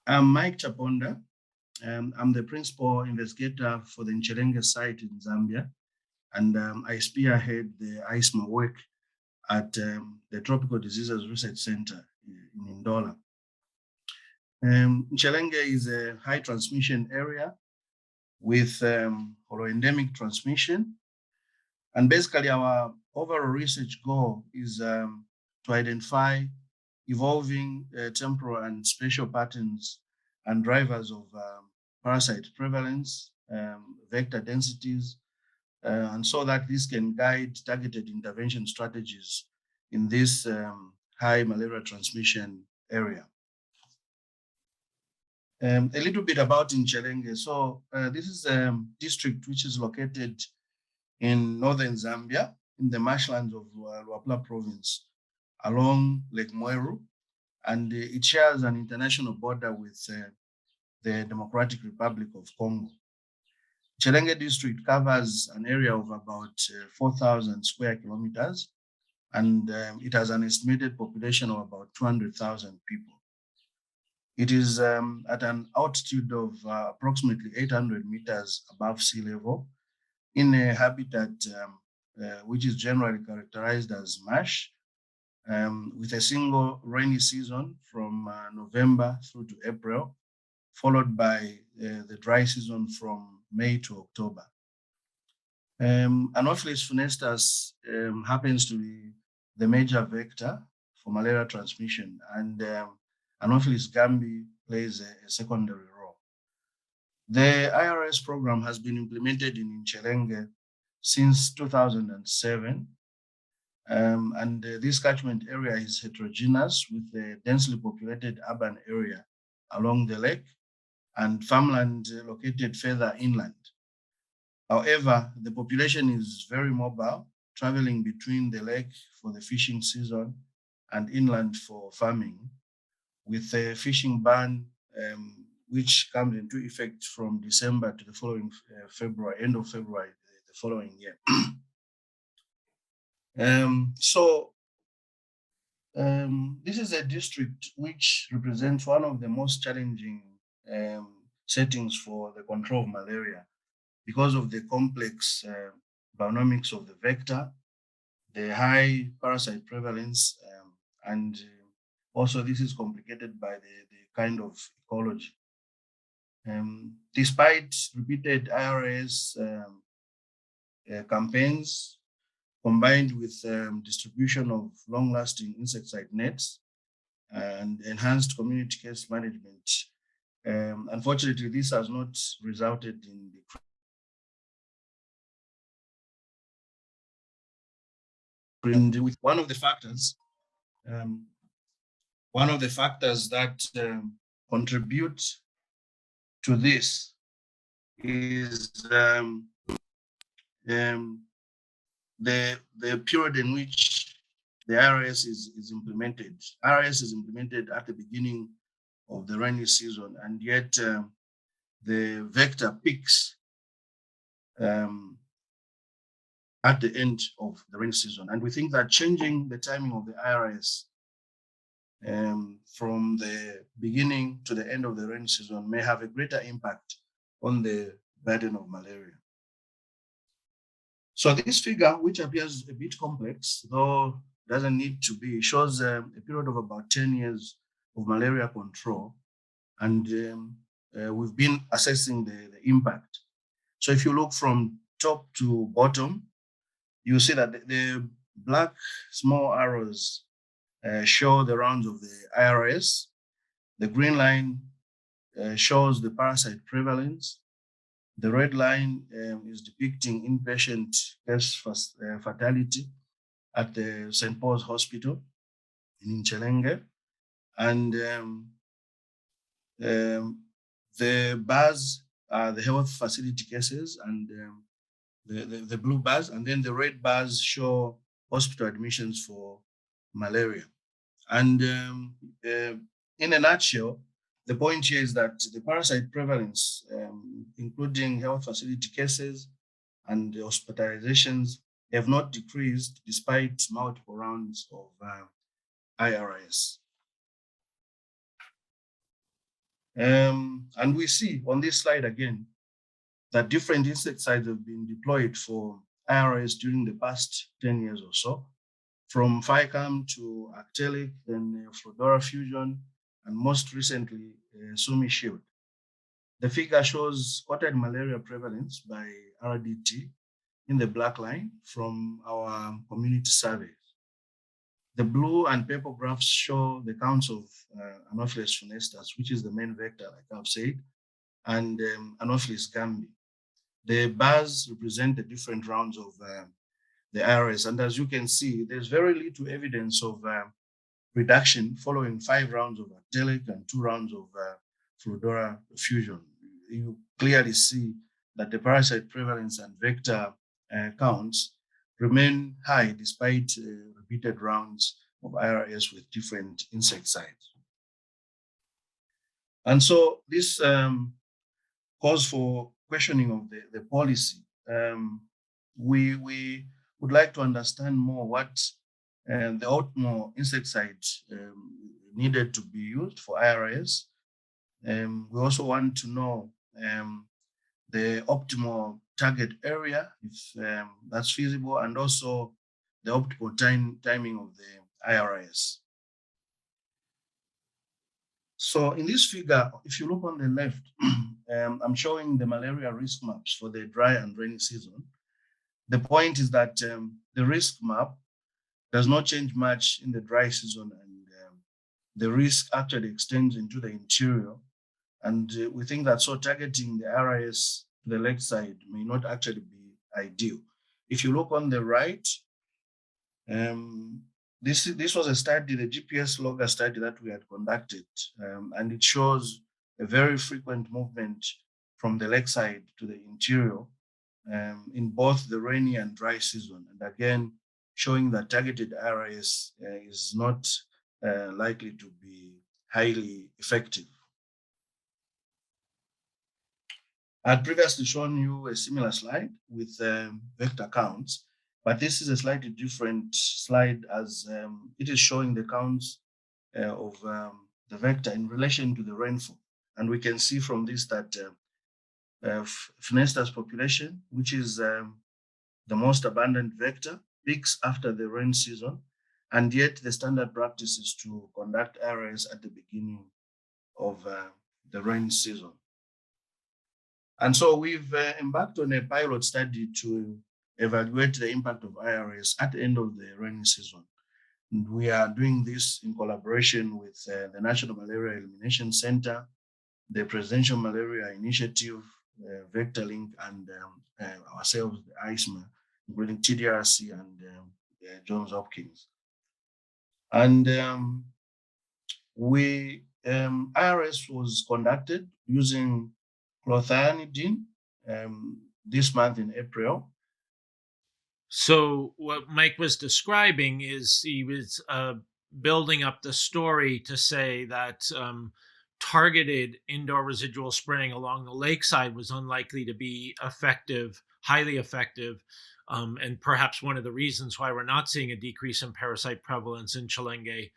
I'm Mike Chaponda. I'm the principal investigator for the Nchelenge site in Zambia, and I spearhead the ICEMR work at the Tropical Diseases Research Center in Ndola. Nchelenge is a high transmission area with endemic transmission. And basically, our overall research goal is to identify evolving temporal and spatial patterns and drivers of parasite prevalence, vector densities, and so that this can guide targeted intervention strategies in this high malaria transmission area. A little bit about Nchelenge. So this is a district which is located in northern Zambia, in the marshlands of Luapula province, along Lake Mweru, and it shares an international border with the Democratic Republic of Congo. Nchelenge district covers an area of about 4,000 square kilometers, and it has an estimated population of about 200,000 people. It is at an altitude of approximately 800 meters above sea level in a habitat which is generally characterized as marsh, with a single rainy season from November through to April, followed by the dry season from May to October. Anopheles funestus happens to be the major vector for malaria transmission, and Anopheles gambi plays a secondary role. The IRS program has been implemented in Nchelenge since 2007, and this catchment area is heterogeneous with a densely populated urban area along the lake and farmland located further inland. However, the population is very mobile, traveling between the lake for the fishing season and inland for farming, with a fishing ban which comes into effect from December to the following February, end of February, the following year. This is a district which represents one of the most challenging settings for the control of malaria because of the complex bionomics of the vector, the high parasite prevalence, and also this is complicated by the kind of ecology. Despite repeated IRS campaigns, combined with distribution of long-lasting insecticide nets and enhanced community case management, unfortunately, this has not resulted in the with one of the factors that contribute to this is the period in which the IRS is implemented. IRS is implemented at the beginning of the rainy season, and yet the vector peaks at the end of the rainy season. And we think that changing the timing of the IRS from the beginning to the end of the rainy season may have a greater impact on the burden of malaria. So this figure, which appears a bit complex, though doesn't need to be, shows a period of about 10 years of malaria control. And we've been assessing the impact. So if you look from top to bottom, you see that the black small arrows show the rounds of the IRS. The green line shows the parasite prevalence. The red line is depicting inpatient case fatality at the St. Paul's Hospital in Nchelenge. And the bars are the health facility cases, and the blue bars, and then the red bars show hospital admissions for malaria. And in a nutshell, the point here is that the parasite prevalence, including health facility cases and hospitalizations, have not decreased despite multiple rounds of IRS. And we see on this slide again that different insecticides have been deployed for IRS during the past 10 years or so, from FICAM to Actelic, then Flodora Fusion, and most recently, Sumi Shield. The figure shows spotted malaria prevalence by RDT in the black line from our community surveys. The blue and purple graphs show the counts of Anopheles funestus, which is the main vector, like I've said, and Anopheles gambi. The bars represent the different rounds of the IRS. And as you can see, there's very little evidence of reduction following 5 rounds of Actelic and 2 rounds of Flodora fusion. You clearly see that the parasite prevalence and vector counts remain high despite repeated rounds of IRS with different insecticides. And so this calls for questioning of the policy. We would like to understand more what the optimal insecticides needed to be used for IRS. We also want to know the optimal target area, if that's feasible, and also the optimal timing of the IRS. So in this figure, if you look on the left, I'm showing the malaria risk maps for the dry and rainy season. The point is that the risk map does not change much in the dry season, and the risk actually extends into the interior. And we think that so targeting the RIS to the lakeside may not actually be ideal. If you look on the right, this was a study, the GPS logger study that we had conducted, and it shows a very frequent movement from the lakeside to the interior in both the rainy and dry season. And again, showing that targeted RIS is not likely to be highly effective. I had previously shown you a similar slide with vector counts, but this is a slightly different slide as it is showing the counts of the vector in relation to the rainfall. And we can see from this that funestus population, which is the most abundant vector, peaks after the rain season, and yet the standard practice is to conduct RIS at the beginning of the rain season. And so we've embarked on a pilot study to evaluate the impact of IRS at the end of the rainy season. And we are doing this in collaboration with the National Malaria Elimination Center, the Presidential Malaria Initiative, Vector Link, and ourselves, the ICEMR, including TDRC and Johns Hopkins. And IRS was conducted using clothianidin this month in April. So what Mike was describing is he was building up the story to say that targeted indoor residual spraying along the lakeside was unlikely to be effective, highly effective, and perhaps one of the reasons why we're not seeing a decrease in parasite prevalence in Nchelenge,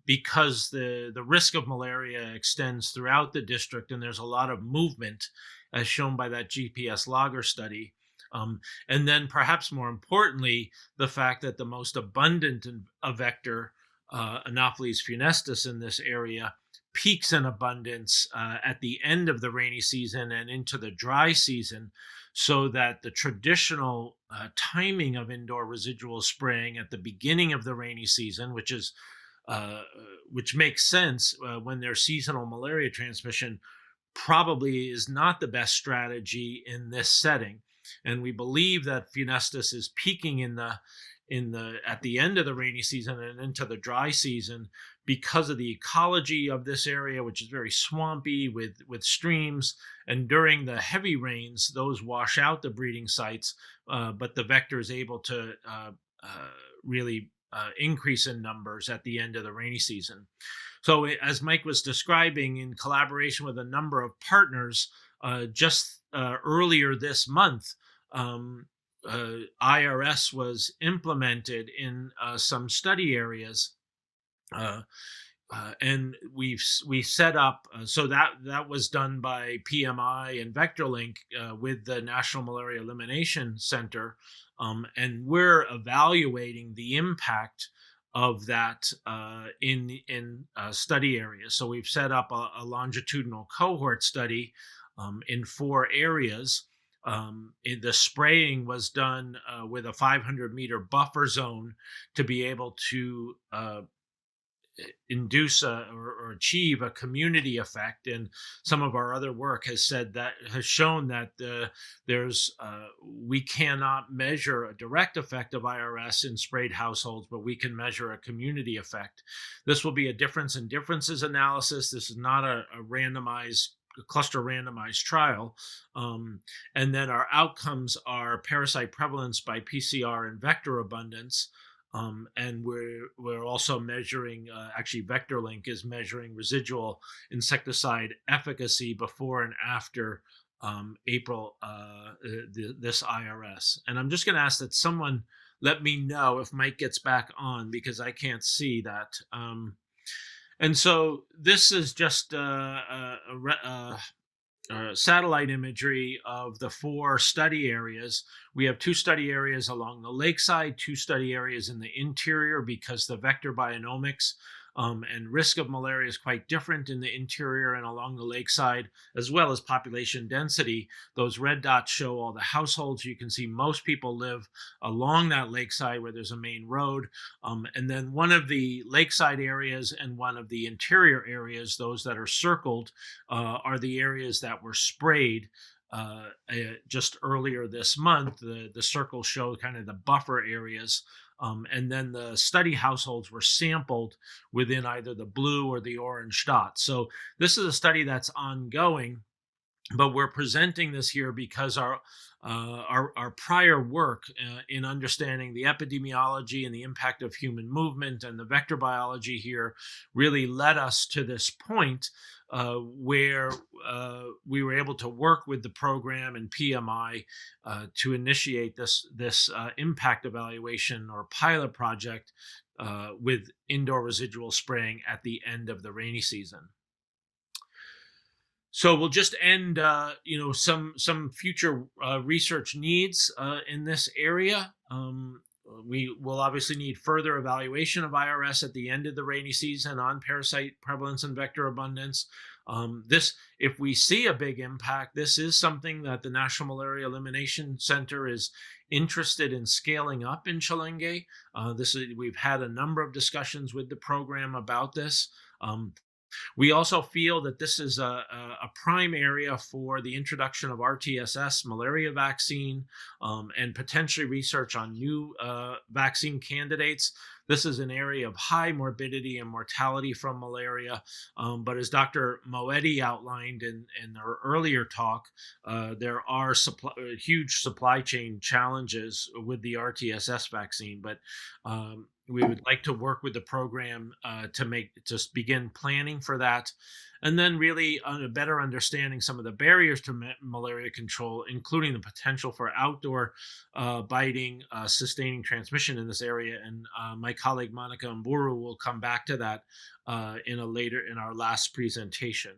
because the risk of malaria extends throughout the district, and there's a lot of movement, as shown by that GPS logger study. And then perhaps more importantly, the fact that the most abundant vector, Anopheles funestus in this area, peaks in abundance at the end of the rainy season and into the dry season, so that the traditional timing of indoor residual spraying at the beginning of the rainy season, which makes sense when there's seasonal malaria transmission, probably is not the best strategy in this setting. And we believe that funestus is peaking at the end of the rainy season and into the dry season because of the ecology of this area, which is very swampy with streams. And during the heavy rains, those wash out the breeding sites, but the vector is able to really increase in numbers at the end of the rainy season. So as Mike was describing, in collaboration with a number of partners, just earlier this month, IRS was implemented in some study areas and we set up so that was done by PMI and VectorLink with the National Malaria Elimination Center, and we're evaluating the impact of that in study areas. So we've set up a longitudinal cohort study in 4 areas. The spraying was done with a 500-meter buffer zone to be able to induce or achieve a community effect. And some of our other work has shown that we cannot measure a direct effect of IRS in sprayed households, but we can measure a community effect. This will be a difference in differences analysis. This is not a cluster randomized trial. And then our outcomes are parasite prevalence by PCR and vector abundance. And we're also measuring, actually VectorLink is measuring residual insecticide efficacy before and after April, this IRS. And I'm just going to ask that someone let me know if Mike gets back on, because I can't see that. And so this is just satellite imagery of the 4 study areas. We have 2 study areas along the lakeside, 2 study areas in the interior, because the vector bionomics and risk of malaria is quite different in the interior and along the lakeside, as well as population density. Those red dots show all the households. You can see most people live along that lakeside where there's a main road. And then one of the lakeside areas and one of the interior areas, those that are circled, are the areas that were sprayed just earlier this month. The circles show kind of the buffer areas. And then the study households were sampled within either the blue or the orange dots. So this is a study that's ongoing, but we're presenting this here because our prior work in understanding the epidemiology and the impact of human movement and the vector biology here really led us to this point where we were able to work with the program and PMI to initiate this impact evaluation or pilot project with indoor residual spraying at the end of the rainy season. So we'll just end, some future research needs in this area. We will obviously need further evaluation of IRS at the end of the rainy season on parasite prevalence and vector abundance. If we see a big impact, this is something that the National Malaria Elimination Center is interested in scaling up in Nchelenge. We've had a number of discussions with the program about this. We also feel that this is a prime area for the introduction of RTSS malaria vaccine and potentially research on new vaccine candidates. This is an area of high morbidity and mortality from malaria. But as Dr. Moetti outlined in our earlier talk, there are huge supply chain challenges with the RTSS vaccine. But we would like to work with the program to begin planning for that, and then really better understanding some of the barriers to malaria control, including the potential for outdoor biting, sustaining transmission in this area. And my colleague Monica Mburu will come back to that in our last presentation.